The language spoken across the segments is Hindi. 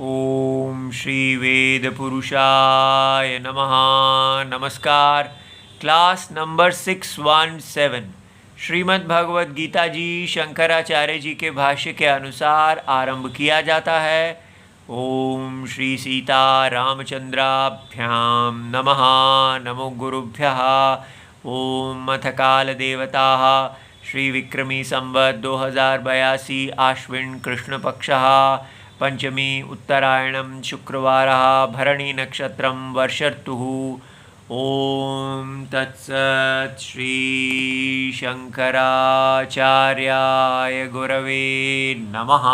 ओम श्री वेद पुरुषाय नमः। नमस्कार। क्लास नंबर 617 श्रीमद् भगवद गीता जी शंकराचार्य जी के भाष्य के अनुसार आरंभ किया जाता है। ओम श्री सीता रामचंद्राभ्याम नमः। नमो गुरुभ्यः। ओम अथ काल देवता श्री विक्रमी संवत 2082 आश्विन कृष्ण पक्षः पंचमी उत्तरायणं शुक्रवारः भरणी नक्षत्रं वर्षर्तुः। ओम तत्सत् श्री शंकराचार्याय गुरवे नमः।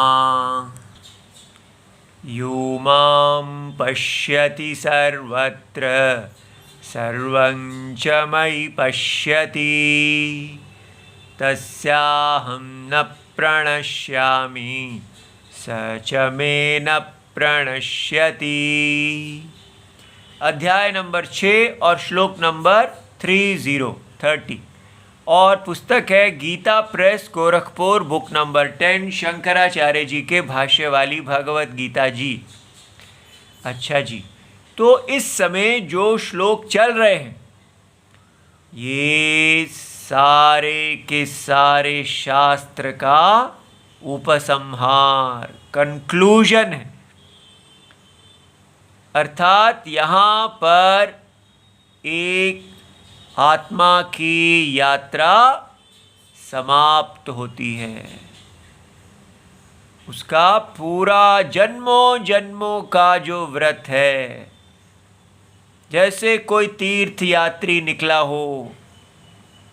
यो मां पश्यति सर्वत्र सर्वं च मयि पश्यति तस्याहं न प्रणश्यामि स च मे न प्रणश्यति। अध्याय नंबर 6 और श्लोक नंबर 30 और पुस्तक है Gita press Gorakhpur, book number 10, Shankaracharya ji के भाष्य वाली भगवत गीता जी। अच्छा जी, तो इस समय जो श्लोक चल रहे हैं ये सारे के सारे शास्त्र का उपसंहार, कंक्लूजन है। अर्थात यहाँ पर एक आत्मा की यात्रा समाप्त होती है। उसका पूरा जन्मों जन्मों का जो व्रत है, जैसे कोई तीर्थ यात्री निकला हो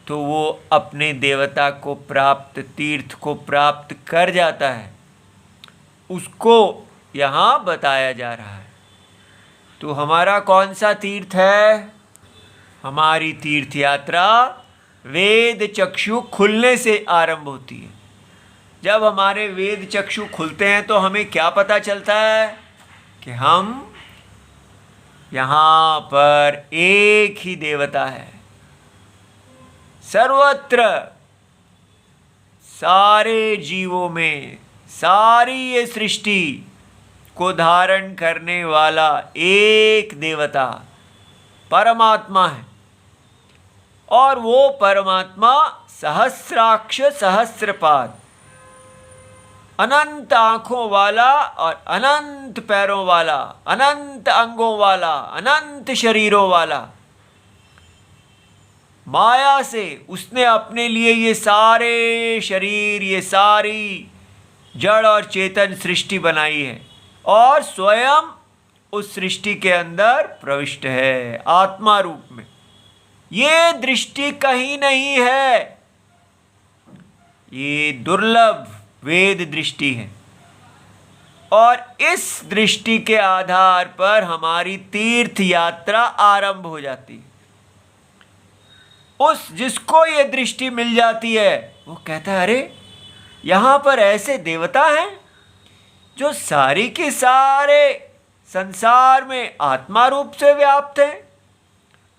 तो वो अपने देवता को प्राप्त, तीर्थ को प्राप्त कर जाता है, उसको यहाँ बताया जा रहा है। तो हमारा कौन सा तीर्थ है? हमारी तीर्थ यात्रा वेद चक्षु खुलने से आरंभ होती है। जब हमारे वेद चक्षु खुलते हैं तो हमें क्या पता चलता है कि हम यहाँ पर एक ही देवता है। सर्वत्र सारे जीवों में, सारी ये सृष्टि को धारण करने वाला एक देवता परमात्मा है। और वो परमात्मा सहस्राक्ष सहस्रपाद, अनंत आँखों वाला और अनंत पैरों वाला, अनंत अंगों वाला, अनंत शरीरों वाला, माया से उसने अपने लिए ये सारे शरीर, ये सारी जड़ और चेतन सृष्टि बनाई है और स्वयं उस सृष्टि के अंदर प्रविष्ट है आत्मा रूप में। ये दृष्टि कहीं नहीं है, ये दुर्लभ वेद दृष्टि है। और इस दृष्टि के आधार पर हमारी तीर्थ यात्रा आरंभ हो जाती है। उस जिसको ये दृष्टि मिल जाती है वो कहता है, अरे यहाँ पर ऐसे देवता हैं जो सारी के सारे संसार में आत्मा रूप से व्याप्त हैं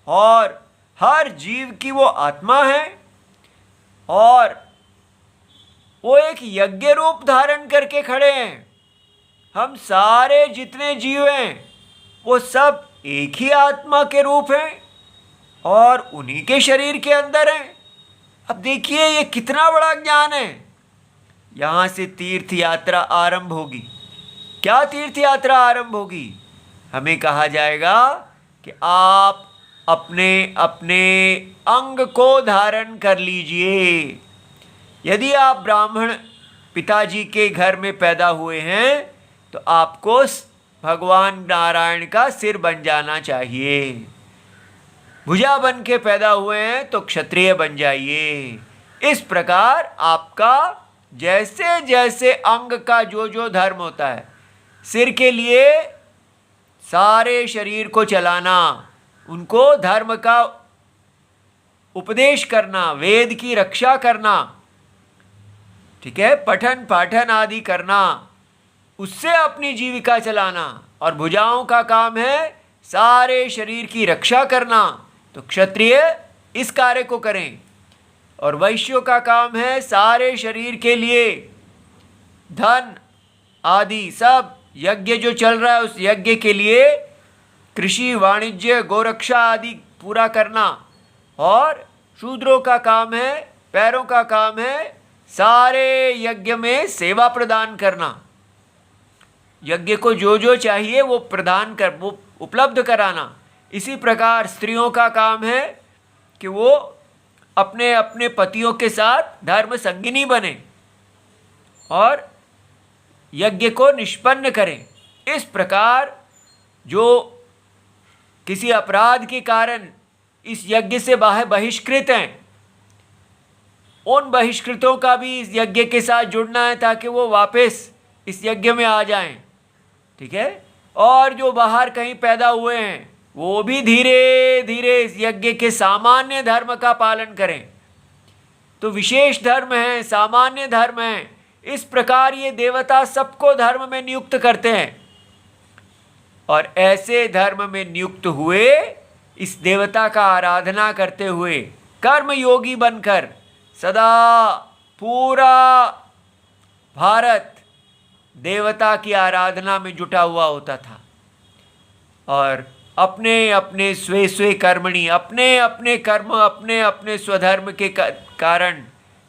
और हर जीव की वो आत्मा है और वो एक यज्ञ रूप धारण करके खड़े हैं। हम सारे जितने जीव हैं वो सब एक ही आत्मा के रूप हैं और उन्हीं के शरीर के अंदर हैं। अब देखिए ये कितना बड़ा ज्ञान है। यहाँ से तीर्थ यात्रा आरंभ होगी। क्या तीर्थ यात्रा आरंभ होगी? हमें कहा जाएगा कि आप अपने अपने अंग को धारण कर लीजिए। यदि आप ब्राह्मण पिताजी के घर में पैदा हुए हैं तो आपको भगवान नारायण का सिर बन जाना चाहिए। भुजा बन के पैदा हुए हैं तो क्षत्रिय बन जाइए। इस प्रकार आपका जैसे जैसे अंग का जो जो धर्म होता है, सिर के लिए सारे शरीर को चलाना, उनको धर्म का उपदेश करना, वेद की रक्षा करना, ठीक है, पठन पाठन आदि करना, उससे अपनी जीविका चलाना। और भुजाओं का काम है सारे शरीर की रक्षा करना, तो क्षत्रिय इस कार्य को करें। और वैश्यों का काम है सारे शरीर के लिए धन आदि सब यज्ञ जो चल रहा है उस यज्ञ के लिए कृषि, वाणिज्य, गोरक्षा आदि पूरा करना, और शूद्रों का काम है, पैरों का काम है सारे यज्ञ में सेवा प्रदान करना। यज्ञ को जो जो चाहिए वो वो उपलब्ध कराना। इसी प्रकार स्त्रियों का काम है कि वो अपने अपने पतियों के साथ धर्म संगिनी बने और यज्ञ को निष्पन्न करें। इस प्रकार जो किसी अपराध के कारण इस यज्ञ से बहिष्कृत हैं, उन बहिष्कृतों का भी इस यज्ञ के साथ जुड़ना है ताकि वो वापस इस यज्ञ में आ जाएं, ठीक है। और जो बाहर कहीं पैदा हुए हैं वो भी धीरे धीरे इस यज्ञ के सामान्य धर्म का पालन करें। तो विशेष धर्म है, सामान्य धर्म है, इस प्रकार ये देवता सबको धर्म में नियुक्त करते हैं। और ऐसे धर्म में नियुक्त हुए इस देवता का आराधना करते हुए कर्म योगी बनकर सदा पूरा भारत देवता की आराधना में जुटा हुआ होता था। और अपने अपने स्वे स्वे कर्मणि, अपने अपने कर्म, अपने अपने स्वधर्म के कारण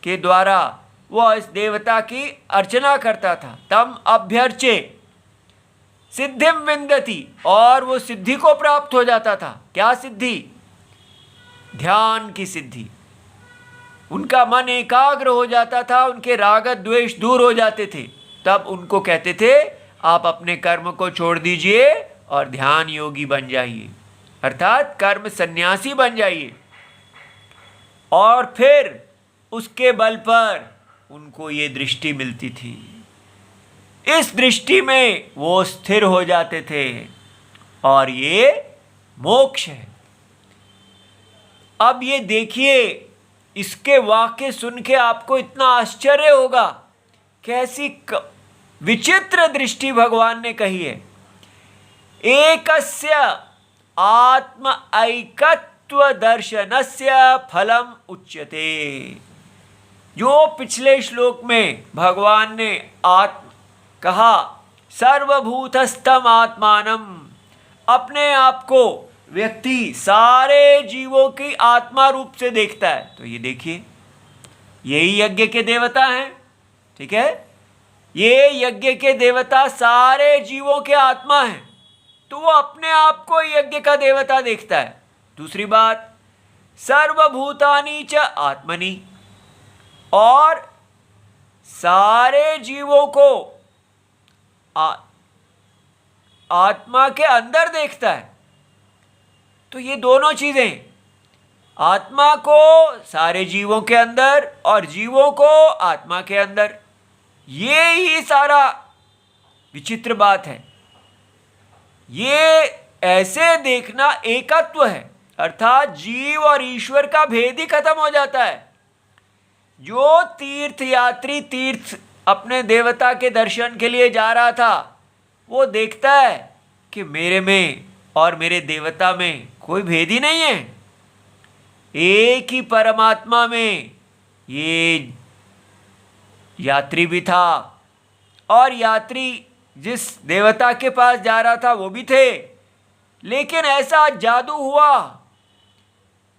के द्वारा वह इस देवता की अर्चना करता था। तम अभ्यर्चे सिद्धिम विंदति, और वो सिद्धि को प्राप्त हो जाता था। क्या सिद्धि? ध्यान की सिद्धि। उनका मन एकाग्र हो जाता था, उनके राग द्वेष दूर हो जाते थे। तब उनको कहते थे आप अपने कर्म को छोड़ दीजिए और ध्यान योगी बन जाइए, अर्थात कर्म सन्यासी बन जाइए। और फिर उसके बल पर उनको ये दृष्टि मिलती थी। इस दृष्टि में वो स्थिर हो जाते थे और ये मोक्ष है। अब ये देखिए, इसके वाक्य सुन के आपको इतना आश्चर्य होगा, कैसी विचित्र दृष्टि भगवान ने कही है। एकस्य आत्म ऐकत्व दर्शनस्य फलम उच्यते। जो पिछले श्लोक में भगवान ने कहा सर्वभूतस्थम आत्मानम, अपने आप को व्यक्ति सारे जीवों की आत्मा रूप से देखता है। तो ये देखिए, यही यज्ञ के देवता हैं, ठीक है। ये यज्ञ के देवता सारे जीवों के आत्मा हैं, तो वो अपने आप को यज्ञ का देवता देखता है। दूसरी बात, सर्वभूतानि च आत्मनि, और सारे जीवों को आत्मा के अंदर देखता है। तो ये दोनों चीजें, आत्मा को सारे जीवों के अंदर और जीवों को आत्मा के अंदर, ये ही सारा विचित्र बात है। ये ऐसे देखना एकत्व है, अर्थात जीव और ईश्वर का भेद ही खत्म हो जाता है। जो तीर्थयात्री तीर्थ अपने देवता के दर्शन के लिए जा रहा था, वो देखता है कि मेरे में और मेरे देवता में कोई भेद ही नहीं है, एक ही परमात्मा में ये यात्री भी था, और यात्री जिस देवता के पास जा रहा था वो भी थे। लेकिन ऐसा जादू हुआ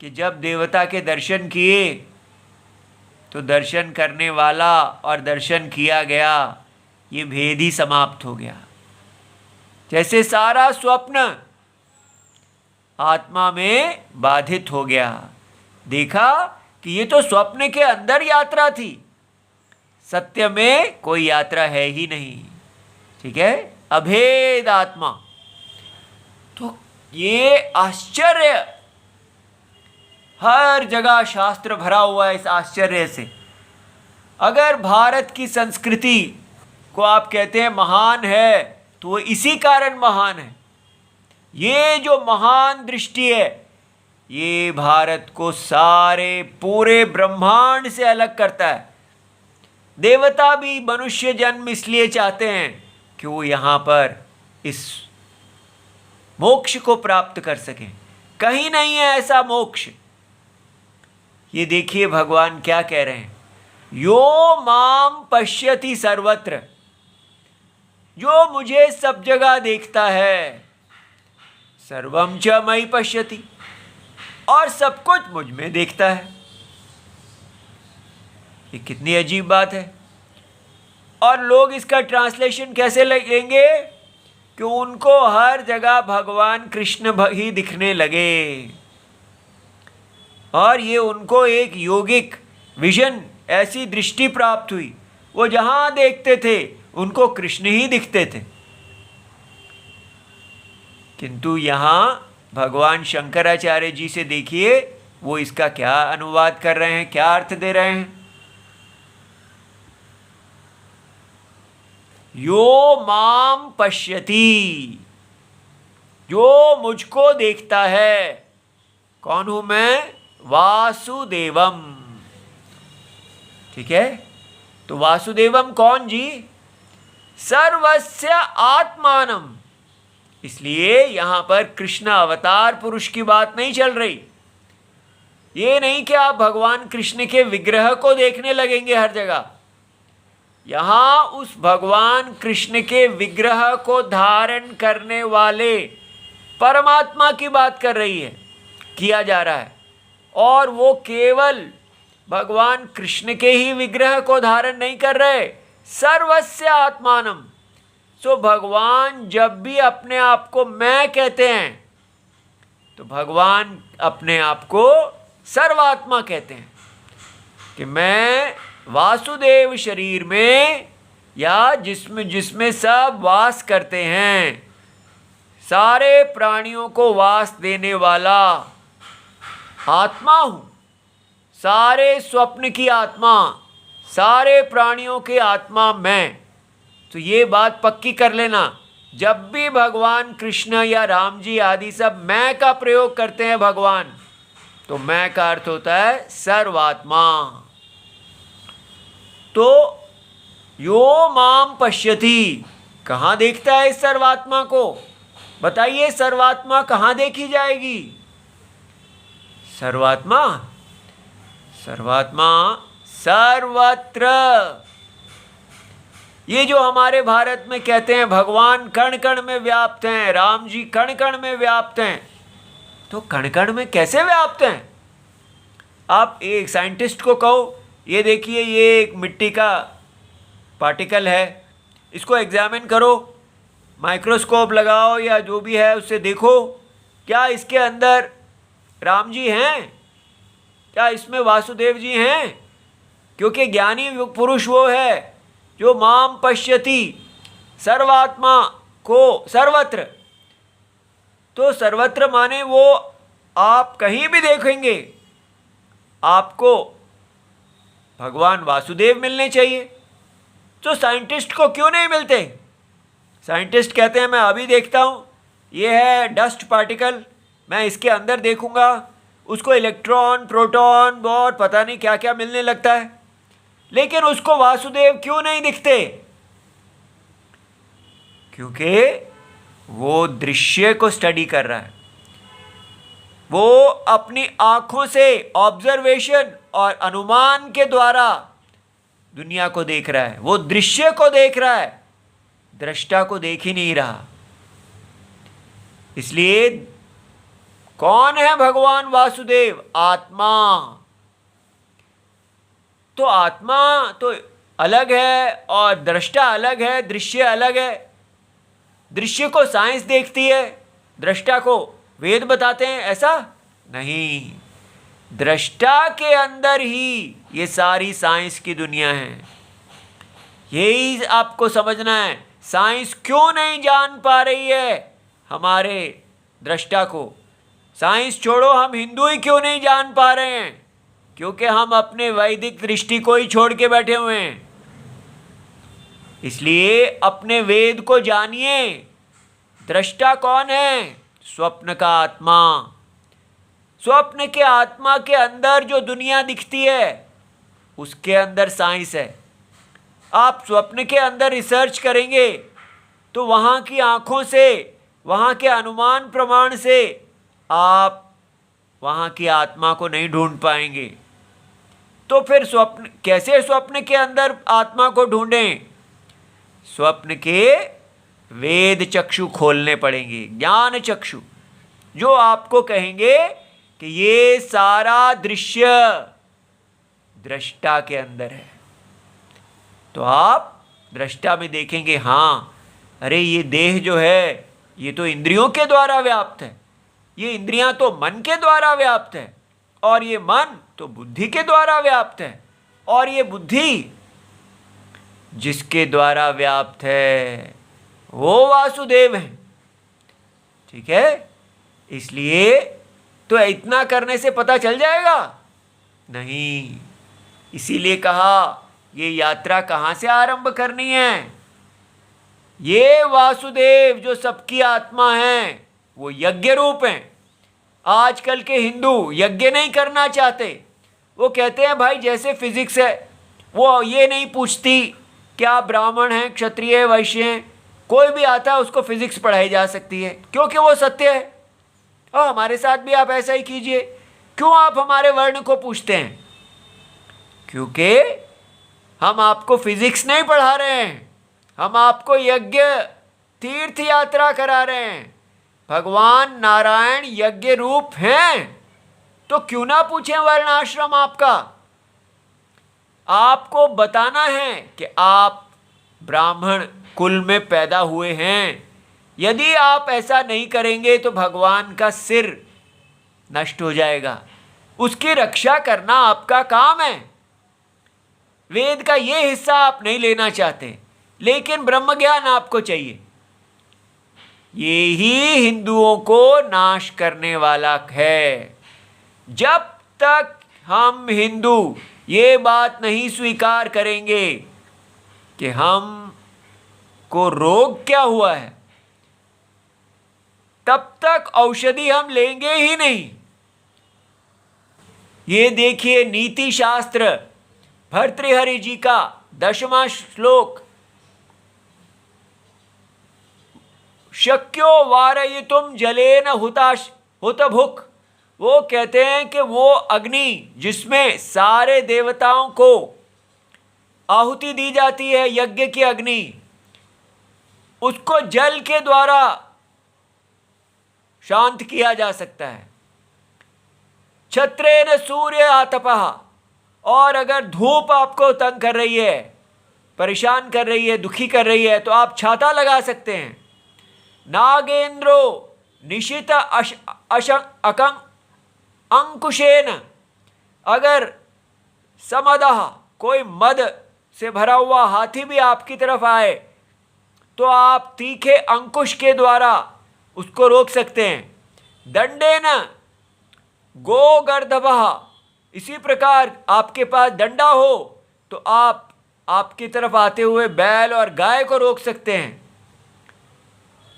कि जब देवता के दर्शन किए तो दर्शन करने वाला और दर्शन किया गया, ये भेद ही समाप्त हो गया। जैसे सारा स्वप्न आत्मा में बाधित हो गया। देखा कि ये तो स्वप्न के अंदर यात्रा थी, सत्य में कोई यात्रा है ही नहीं, ठीक है, अभेद आत्मा। तो ये आश्चर्य, हर जगह शास्त्र भरा हुआ है इस आश्चर्य से। अगर भारत की संस्कृति को आप कहते हैं महान है, तो वो इसी कारण महान है। ये जो महान दृष्टि है, ये भारत को सारे पूरे ब्रह्मांड से अलग करता है। देवता भी मनुष्य जन्म इसलिए चाहते हैं कि वो यहाँ पर इस मोक्ष को प्राप्त कर सकें। कहीं नहीं है ऐसा मोक्ष। ये देखिए भगवान क्या कह रहे हैं, यो माम पश्यति सर्वत्र। जो मुझे सब जगह देखता है, सर्वम च मयि पश्यति, और सब कुछ मुझ में देखता है। ये कितनी अजीब बात है। और लोग इसका ट्रांसलेशन कैसे लेंगे कि उनको हर जगह भगवान कृष्ण ही दिखने लगे, और ये उनको एक योगिक विजन, ऐसी दृष्टि प्राप्त हुई, वो जहां देखते थे उनको कृष्ण ही दिखते थे। किंतु यहां भगवान शंकराचार्य जी से देखिए वो इसका क्या अनुवाद कर रहे हैं, क्या अर्थ दे रहे हैं। यो माम पश्यति, जो मुझको देखता है। कौन हूं मैं? वासुदेवम। ठीक है, तो वासुदेवम कौन जी? सर्वस्य आत्मानम। इसलिए यहां पर कृष्ण अवतार पुरुष की बात नहीं चल रही। ये नहीं कि आप भगवान कृष्ण के विग्रह को देखने लगेंगे हर जगह। यहां उस भगवान कृष्ण के विग्रह को धारण करने वाले परमात्मा की बात कर रही है, किया जा रहा है। और वो केवल भगवान कृष्ण के ही विग्रह को धारण नहीं कर रहे, सर्वस्य आत्मानम। सो भगवान जब भी अपने आप को मैं कहते हैं तो भगवान अपने आप को सर्वात्मा कहते हैं कि मैं वासुदेव शरीर में, या जिसमें सब वास करते हैं, सारे प्राणियों को वास देने वाला आत्मा हूं। सारे स्वप्न की आत्मा, सारे प्राणियों की आत्मा मैं। तो ये बात पक्की कर लेना, जब भी भगवान कृष्ण या राम जी आदि सब मैं का प्रयोग करते हैं भगवान, तो मैं का अर्थ होता है सर्वात्मा। तो यो माम पश्यति, कहां देखता है इस सर्वात्मा को? बताइए, सर्वात्मा कहां देखी जाएगी? सर्वात्मा, सर्वात्मा सर्वत्र। ये जो हमारे भारत में कहते हैं भगवान कण कण में व्याप्त हैं, राम जी कण कण में व्याप्त हैं, तो कण कण में कैसे व्याप्त हैं? आप एक साइंटिस्ट को कहो, ये देखिए ये एक मिट्टी का पार्टिकल है, इसको एग्जामिन करो, माइक्रोस्कोप लगाओ या जो भी है उससे देखो, क्या इसके अंदर राम जी हैं? क्या इसमें वासुदेव जी हैं? क्योंकि ज्ञानी पुरुष वो है जो माम पश्यति, सर्वात्मा को सर्वत्र। तो सर्वत्र माने वो आप कहीं भी देखेंगे आपको भगवान वासुदेव मिलने चाहिए। तो साइंटिस्ट को क्यों नहीं मिलते? साइंटिस्ट कहते हैं मैं अभी देखता हूँ, ये है डस्ट पार्टिकल, मैं इसके अंदर देखूंगा, उसको इलेक्ट्रॉन, प्रोटॉन और पता नहीं क्या क्या मिलने लगता है, लेकिन उसको वासुदेव क्यों नहीं दिखते? क्योंकि वो दृश्य को स्टडी कर रहा है, वो अपनी आंखों से ऑब्जर्वेशन और अनुमान के द्वारा दुनिया को देख रहा है, वो दृश्य को देख रहा है, दृष्टा को देख ही नहीं रहा। इसलिए कौन है भगवान वासुदेव? आत्मा। तो आत्मा तो अलग है और दृष्टा अलग है, दृश्य अलग है। दृश्य को साइंस देखती है, दृष्टा को वेद बताते हैं, ऐसा नहीं। दृष्टा के अंदर ही ये सारी साइंस की दुनिया है। यही आपको समझना है, साइंस क्यों नहीं जान पा रही है हमारे दृष्टा को। साइंस छोड़ो, हम हिंदू ही क्यों नहीं जान पा रहे हैं? क्योंकि हम अपने वैदिक दृष्टि को ही छोड़ के बैठे हुए हैं। इसलिए अपने वेद को जानिए। दृष्टा कौन है? स्वप्न का आत्मा। स्वप्न के आत्मा के अंदर जो दुनिया दिखती है उसके अंदर साइंस है। आप स्वप्न के अंदर रिसर्च करेंगे तो वहाँ की आँखों से, वहाँ के अनुमान प्रमाण से आप वहाँ की आत्मा को नहीं ढूंढ पाएंगे। तो फिर स्वप्न, कैसे स्वप्न के अंदर आत्मा को ढूंढें? स्वप्न के वेद चक्षु खोलने पड़ेंगे, ज्ञान चक्षु, जो आपको कहेंगे कि ये सारा दृश्य दृष्टा के अंदर है। तो आप दृष्टा में देखेंगे, हाँ अरे ये देह जो है ये तो इंद्रियों के द्वारा व्याप्त है, ये इंद्रियां तो मन के द्वारा व्याप्त है, और ये मन तो बुद्धि के द्वारा व्याप्त है, और ये बुद्धि जिसके द्वारा व्याप्त है वो वासुदेव है। ठीक है, इसलिए तो इतना करने से पता चल जाएगा नहीं, इसीलिए कहा ये यात्रा कहाँ से आरंभ करनी है। ये वासुदेव जो सबकी आत्मा है वो यज्ञ रूप हैं। आजकल के हिंदू यज्ञ नहीं करना चाहते, वो कहते हैं भाई जैसे फिजिक्स है, वो ये नहीं पूछती क्या ब्राह्मण हैं, क्षत्रिय, वैश्य हैं, कोई भी आता है उसको फिजिक्स पढ़ाई जा सकती है क्योंकि वो सत्य है। और हमारे साथ भी आप ऐसा ही कीजिए, क्यों आप हमारे वर्ण को पूछते हैं? क्योंकि हम आपको फिजिक्स नहीं पढ़ा रहे हैं, हम आपको यज्ञ तीर्थ यात्रा करा रहे हैं। भगवान नारायण यज्ञ रूप हैं, तो क्यों ना पूछें वर्ण आश्रम आपका। आपको बताना है कि आप ब्राह्मण कुल में पैदा हुए हैं। यदि आप ऐसा नहीं करेंगे तो भगवान का सिर नष्ट हो जाएगा, उसकी रक्षा करना आपका काम है। वेद का ये हिस्सा आप नहीं लेना चाहते, लेकिन ब्रह्म ज्ञान आपको चाहिए। ये ही हिंदुओं को नाश करने वाला है। जब तक हम हिंदू ये बात नहीं स्वीकार करेंगे कि हम को रोग क्या हुआ है, तब तक औषधि हम लेंगे ही नहीं। ये देखिए नीति शास्त्र भर्तृहरि जी का 10वां श्लोक, शक्यो वारयितुम जलेन हुतभुक्। वो कहते हैं कि वो अग्नि जिसमें सारे देवताओं को आहुति दी जाती है, यज्ञ की अग्नि, उसको जल के द्वारा शांत किया जा सकता है। छत्रेन सूर्य आतपः, और अगर धूप आपको तंग कर रही है, परेशान कर रही है, दुखी कर रही है, तो आप छाता लगा सकते हैं। नागेंद्रो निशित अंकुशेन, अगर समदः कोई मद से भरा हुआ हाथी भी आपकी तरफ आए तो आप तीखे अंकुश के द्वारा उसको रोक सकते हैं। दंडेन गोगर्दभः, इसी प्रकार आपके पास डंडा हो तो आप आपकी तरफ आते हुए बैल और गाय को रोक सकते हैं।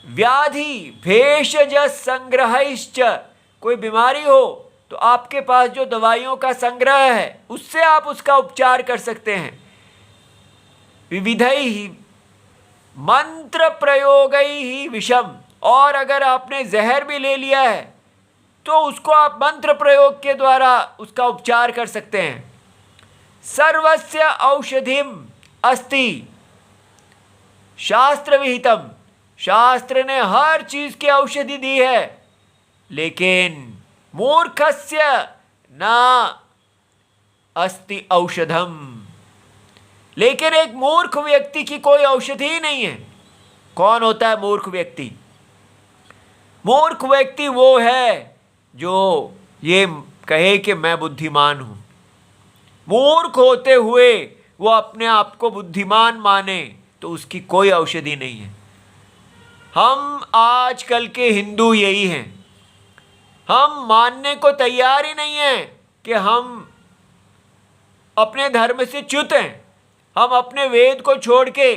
व्याधि भेषज संग्रहश्च, कोई बीमारी हो तो आपके पास जो दवाइयों का संग्रह है उससे आप उसका उपचार कर सकते हैं। विविधैः मंत्र प्रयोगैः विषम, और अगर आपने जहर भी ले लिया है तो उसको आप मंत्र प्रयोग के द्वारा उसका उपचार कर सकते हैं। सर्वस्य औषधिम अस्ति शास्त्र विहितम, शास्त्र ने हर चीज की औषधि दी है, लेकिन मूर्खस्य न अस्ति औषधम, लेकिन एक मूर्ख व्यक्ति की कोई औषधि ही नहीं है। कौन होता है मूर्ख व्यक्ति? मूर्ख व्यक्ति वो है जो ये कहे कि मैं बुद्धिमान हूं। मूर्ख होते हुए वो अपने आप को बुद्धिमान माने तो उसकी कोई औषधि नहीं है। हम आजकल के हिंदू यही हैं, हम मानने को तैयार ही नहीं हैं कि हम अपने धर्म से च्युत हैं। हम अपने वेद को छोड़ के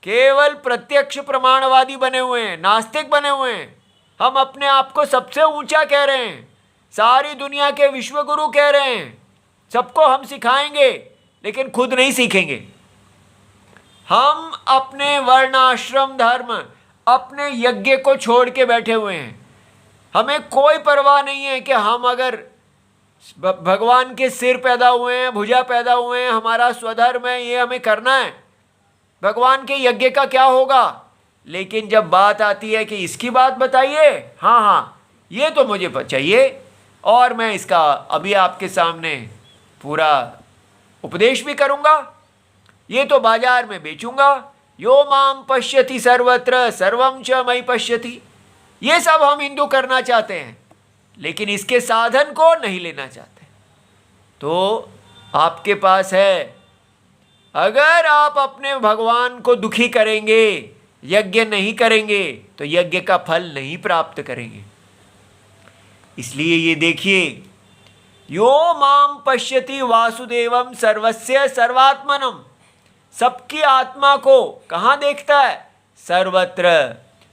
केवल प्रत्यक्ष प्रमाणवादी बने हुए हैं, नास्तिक बने हुए हैं। हम अपने आप को सबसे ऊंचा कह रहे हैं, सारी दुनिया के विश्वगुरु कह रहे हैं, सबको हम सिखाएंगे, लेकिन खुद नहीं सीखेंगे। हम अपने वर्णाश्रम धर्म, अपने यज्ञ को छोड़ के बैठे हुए हैं। हमें कोई परवाह नहीं है कि हम अगर भगवान के सिर पैदा हुए हैं, भुजा पैदा हुए हैं, हमारा स्वधर्म है, ये हमें करना है। भगवान के यज्ञ का क्या होगा? लेकिन जब बात आती है कि इसकी बात बताइए, हाँ हाँ ये तो मुझे चाहिए और मैं इसका अभी आपके सामने पूरा उपदेश भी करूँगा, ये तो बाजार में बेचूंगा। यो माम पश्यति सर्वत्र सर्वं च मयि पश्यति, ये सब हम हिंदू करना चाहते हैं, लेकिन इसके साधन को नहीं लेना चाहते। तो आपके पास है, अगर आप अपने भगवान को दुखी करेंगे, यज्ञ नहीं करेंगे, तो यज्ञ का फल नहीं प्राप्त करेंगे। इसलिए ये देखिए, यो माम पश्यति वासुदेवम सर्वस्य सर्वात्मनम, सबकी आत्मा को कहाँ देखता है? सर्वत्र,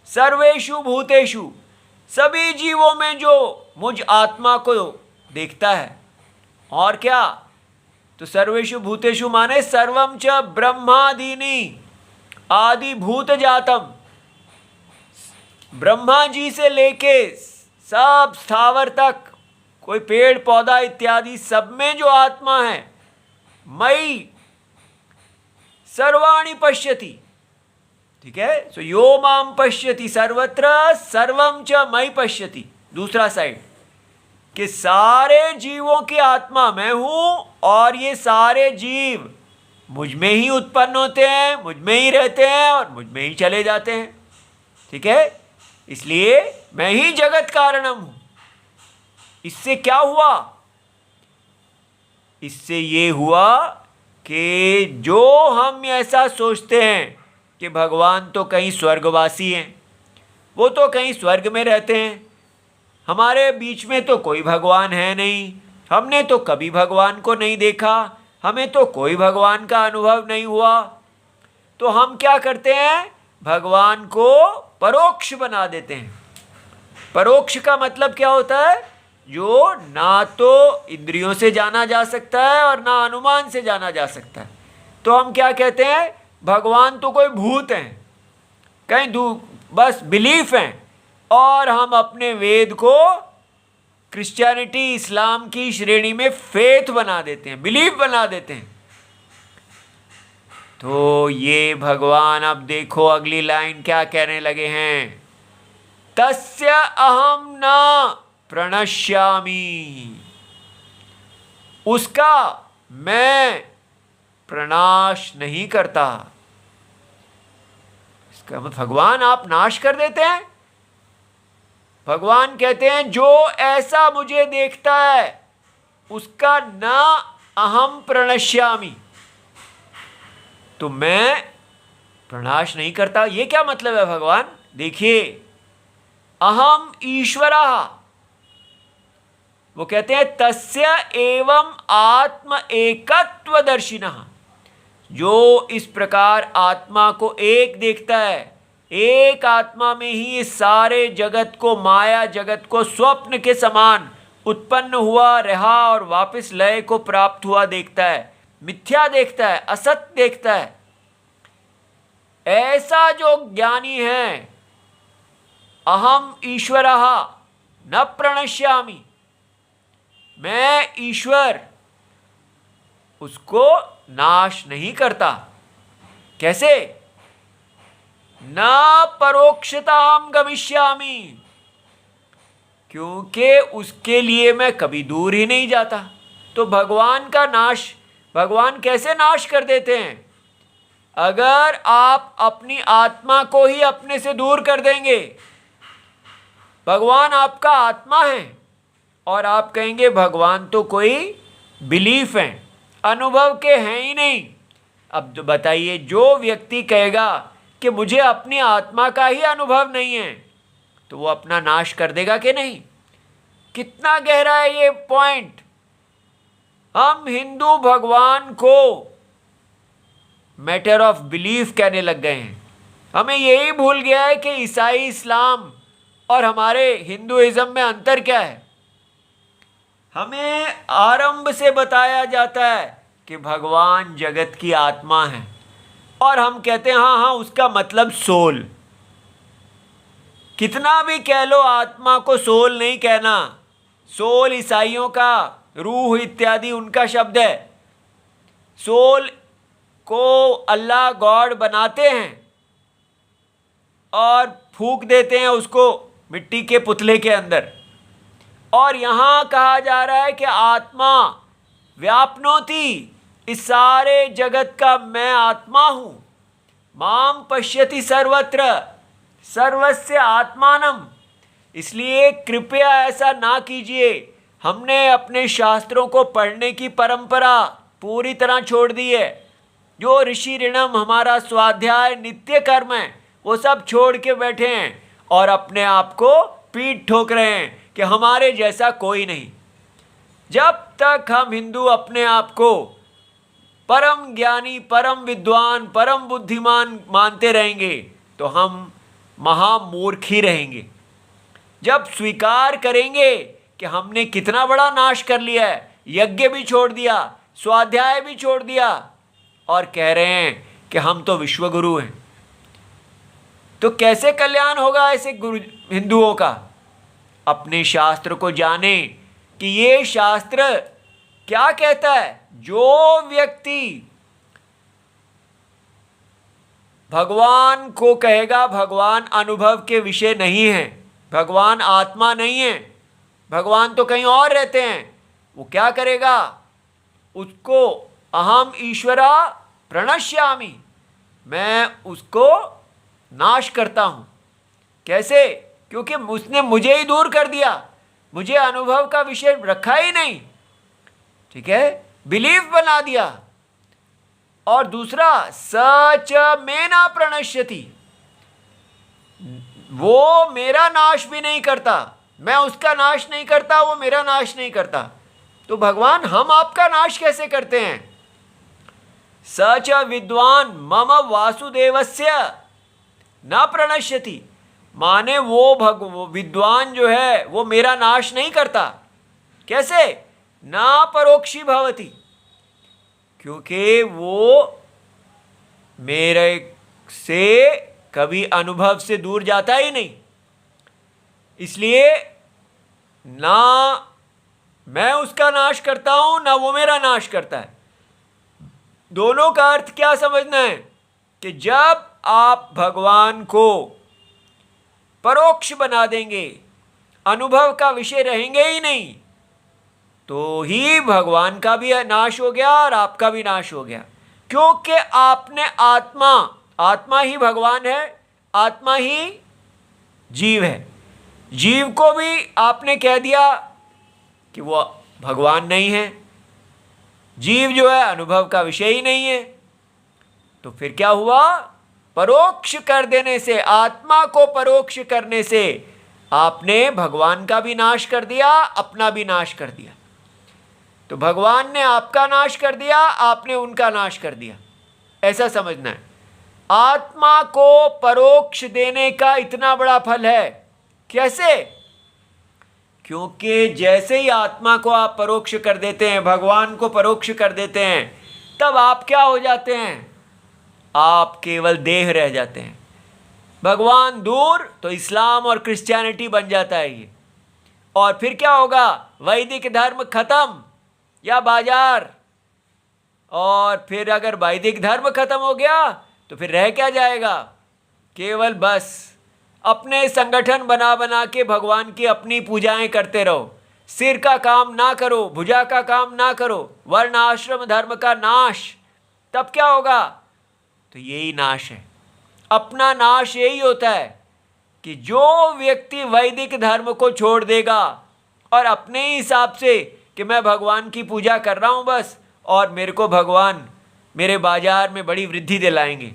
सर्वेषु भूतेषु, सभी जीवों में जो मुझ आत्मा को देखता है। और क्या? तो सर्वेषु भूतेषु माने सर्वम च ब्रह्मादीनि आदि भूत जातम, ब्रह्मा जी से लेके सब स्थावर तक, कोई पेड़ पौधा इत्यादि सब में जो आत्मा है, मयि सर्वाणि पश्यति। ठीक है, सो यो माम पश्यति सर्वत्र सर्वं च मयि पश्यति। दूसरा साइड कि सारे जीवों की आत्मा मैं हूं और ये सारे जीव मुझ में ही उत्पन्न होते हैं, मुझ में ही रहते हैं और मुझ में ही चले जाते हैं। ठीक है, इसलिए मैं ही जगत कारणम हूं। इससे क्या हुआ? इससे ये हुआ कि जो हम ऐसा सोचते हैं कि भगवान तो कहीं स्वर्गवासी हैं, वो तो कहीं स्वर्ग में रहते हैं, हमारे बीच में तो कोई भगवान है नहीं, हमने तो कभी भगवान को नहीं देखा, हमें तो कोई भगवान का अनुभव नहीं हुआ। तो हम क्या करते हैं? भगवान को परोक्ष बना देते हैं। परोक्ष का मतलब क्या होता है? जो ना तो इंद्रियों से जाना जा सकता है और ना अनुमान से जाना जा सकता है। तो हम क्या कहते हैं? भगवान तो कोई भूत हैं, कहीं बस बिलीफ हैं, और हम अपने वेद को क्रिश्चियनिटी इस्लाम की श्रेणी में फेथ बना देते हैं, बिलीफ बना देते हैं। तो ये भगवान अब देखो अगली लाइन क्या कहने लगे हैं, तस्य अहम न प्रणश्यामि, उसका मैं प्रनाश नहीं करता। इसका मतलब भगवान आप नाश कर देते हैं। भगवान कहते हैं जो ऐसा मुझे देखता है उसका न अहम प्रणश्यामि, तो मैं प्रनाश नहीं करता। ये क्या मतलब है भगवान? देखिए, अहम ईश्वरः, वो कहते हैं तस्य एवं आत्म एकत्वदर्शिनः, जो इस प्रकार आत्मा को एक देखता है, एक आत्मा में ही इस सारे जगत को, माया जगत को स्वप्न के समान उत्पन्न हुआ, रहा और वापस लय को प्राप्त हुआ देखता है, मिथ्या देखता है, असत देखता है। ऐसा जो ज्ञानी है, अहम ईश्वरः न प्रणश्यामि, मैं ईश्वर, उसको नाश नहीं करता। कैसे? न परोक्षताम गमिष्यामि, क्योंकि उसके लिए मैं कभी दूर ही नहीं जाता। तो भगवान का नाश, भगवान कैसे नाश कर देते हैं? अगर आप अपनी आत्मा को ही अपने से दूर कर देंगे, भगवान आपका आत्मा है और आप कहेंगे भगवान तो कोई बिलीफ है, अनुभव के हैं ही नहीं। अब तो बताइए, जो व्यक्ति कहेगा कि मुझे अपनी आत्मा का ही अनुभव नहीं है, तो वो अपना नाश कर देगा कि नहीं? कितना गहरा है ये पॉइंट। हम हिंदू भगवान को मैटर ऑफ बिलीफ कहने लग गए हैं। हमें यही भूल गया है कि ईसाई इस्लाम और हमारे हिंदुइज्म में अंतर क्या है। हमें आरंभ से बताया जाता है कि भगवान जगत की आत्मा है, और हम कहते हैं हाँ हाँ उसका मतलब सोल। कितना भी कह लो, आत्मा को सोल नहीं कहना। सोल ईसाइयों का, रूह इत्यादि उनका शब्द है। सोल को अल्लाह गॉड बनाते हैं, और फूंक देते हैं उसको मिट्टी के पुतले के अंदर। और यहाँ कहा जा रहा है कि आत्मा व्यापनोति, इस सारे जगत का मैं आत्मा हूँ। माम पश्यति सर्वत्र सर्वस्य आत्मानम। इसलिए कृपया ऐसा ना कीजिए। हमने अपने शास्त्रों को पढ़ने की परंपरा पूरी तरह छोड़ दी है। जो ऋषि ऋणम हमारा स्वाध्याय नित्य कर्म है वो सब छोड़ के बैठे हैं और अपने आप को पीठ ठोक रहे हैं कि हमारे जैसा कोई नहीं। जब तक हम हिंदू अपने आप को परम ज्ञानी, परम विद्वान, परम बुद्धिमान मानते रहेंगे तो हम महामूर्ख ही रहेंगे। जब स्वीकार करेंगे कि हमने कितना बड़ा नाश कर लिया है, यज्ञ भी छोड़ दिया, स्वाध्याय भी छोड़ दिया और कह रहे हैं कि हम तो विश्वगुरु हैं, तो कैसे कल्याण होगा ऐसे गुरु हिंदुओं का। अपने शास्त्र को जाने कि ये शास्त्र क्या कहता है। जो व्यक्ति भगवान को कहेगा भगवान अनुभव के विषय नहीं है, भगवान आत्मा नहीं है, भगवान तो कहीं और रहते हैं, वो क्या करेगा, उसको अहम ईश्वरा प्रणश्यामि, मैं उसको नाश करता हूँ। कैसे? क्योंकि उसने मुझे ही दूर कर दिया, मुझे अनुभव का विषय रखा ही नहीं, ठीक है, बिलीफ बना दिया। और दूसरा सच में ना प्रणश्यति, वो मेरा नाश भी नहीं करता, मैं उसका नाश नहीं करता, वो मेरा नाश नहीं करता। तो भगवान हम आपका नाश कैसे करते हैं? सच विद्वान मम वासुदेवस्य न प्रणश्यति, माने वो विद्वान जो है वो मेरा नाश नहीं करता। कैसे? ना परोक्षी भवति, क्योंकि वो मेरे से कभी अनुभव से दूर जाता ही नहीं। इसलिए ना मैं उसका नाश करता हूं ना वो मेरा नाश करता है। दोनों का अर्थ क्या समझना है कि जब आप भगवान को परोक्ष बना देंगे, अनुभव का विषय रहेंगे ही नहीं, तो ही भगवान का भी नाश हो गया और आपका भी नाश हो गया। क्योंकि आपने आत्मा ही भगवान है, आत्मा ही जीव है। जीव को भी आपने कह दिया कि वो भगवान नहीं है, जीव जो है अनुभव का विषय ही नहीं है। तो फिर क्या हुआ? परोक्ष कर देने से, आत्मा को परोक्ष करने से आपने भगवान का भी नाश कर दिया, अपना भी नाश कर दिया। तो भगवान ने आपका नाश कर दिया, आपने उनका नाश कर दिया, ऐसा समझना है। आत्मा को परोक्ष देने का इतना बड़ा फल है। कैसे? क्योंकि जैसे ही आत्मा को आप परोक्ष कर देते हैं, भगवान को परोक्ष कर देते हैं, तब आप क्या हो जाते हैं? आप केवल देह रह जाते हैं। भगवान दूर तो इस्लाम और क्रिश्चियनिटी बन जाता है ये। और फिर क्या होगा? वैदिक धर्म खत्म या बाजार। और फिर अगर वैदिक धर्म खत्म हो गया तो फिर रह क्या जाएगा? केवल बस अपने संगठन बना बना के भगवान की अपनी पूजाएं करते रहो। सिर का काम ना करो, भुजा का काम ना करो, वर्ण आश्रम धर्म का नाश। तब क्या होगा? तो यही नाश है, अपना नाश यही होता है कि जो व्यक्ति वैदिक धर्म को छोड़ देगा और अपने ही हिसाब से कि मैं भगवान की पूजा कर रहा हूँ बस, और मेरे को भगवान मेरे बाजार में बड़ी वृद्धि दिलाएंगे,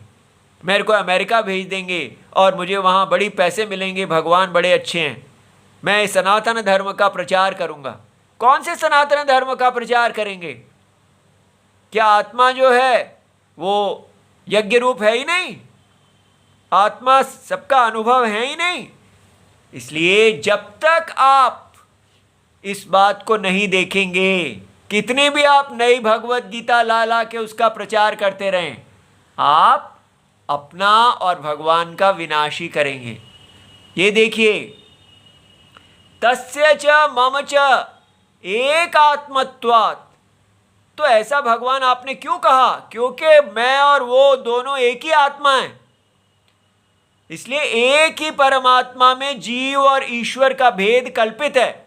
मेरे को अमेरिका भेज देंगे और मुझे वहाँ बड़ी पैसे मिलेंगे, भगवान बड़े अच्छे हैं, मैं सनातन धर्म का प्रचार करूँगा। कौन से सनातन धर्म का प्रचार करेंगे? क्या आत्मा जो है वो यज्ञ रूप है ही नहीं? आत्मा सबका अनुभव है ही नहीं। इसलिए जब तक आप इस बात को नहीं देखेंगे, कितनी भी आप नई भगवत गीता ला के उसका प्रचार करते रहें, आप अपना और भगवान का विनाश ही करेंगे। ये देखिए, तस्य च मम च एक आत्मत्वात्। तो ऐसा भगवान आपने क्यों कहा? क्योंकि मैं और वो दोनों एक ही आत्मा हैं। इसलिए एक ही परमात्मा में जीव और ईश्वर का भेद कल्पित है।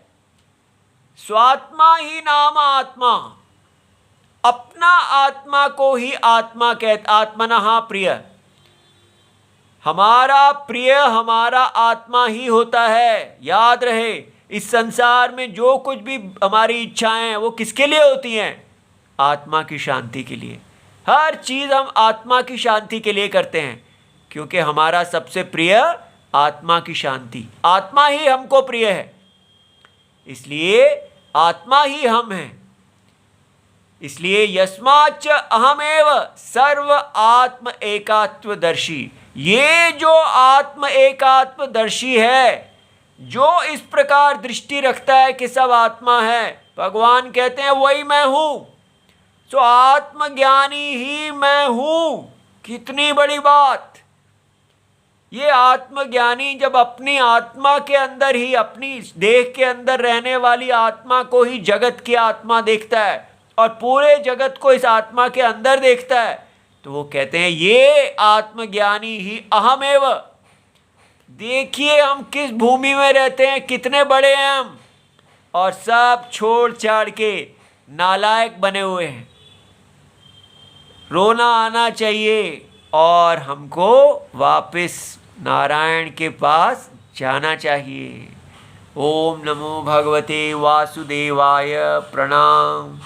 स्वात्मा ही नाम आत्मा, अपना आत्मा को ही आत्मा आत्मनः प्रिय, हमारा प्रिय हमारा आत्मा ही होता है। याद रहे, इस संसार में जो कुछ भी हमारी इच्छाएं हैं वो किसके लिए होती हैं? आत्मा की शांति के लिए। हर चीज हम आत्मा की शांति के लिए करते हैं, क्योंकि हमारा सबसे प्रिय आत्मा की शांति, आत्मा ही हमको प्रिय है, इसलिए आत्मा ही हम हैं। इसलिए यस्माच्च अहमेव सर्व आत्म एकात्वदर्शी, ये जो आत्म एकात्मदर्शी है, जो इस प्रकार दृष्टि रखता है कि सब आत्मा है, भगवान कहते हैं वही मैं हूं। तो आत्मज्ञानी ही मैं हूं। कितनी बड़ी बात! ये आत्मज्ञानी जब अपनी आत्मा के अंदर ही, अपनी देह के अंदर रहने वाली आत्मा को ही जगत की आत्मा देखता है और पूरे जगत को इस आत्मा के अंदर देखता है, तो वो कहते हैं ये आत्मज्ञानी ही अहमेव। देखिए हम किस भूमि में रहते हैं, कितने बड़े हैं हम, और सब छोड़ छाड़ के नालायक बने हुए हैं। रोना आना चाहिए और हमको वापस नारायण के पास जाना चाहिए। ओम नमो भगवते वासुदेवाय। प्रणाम।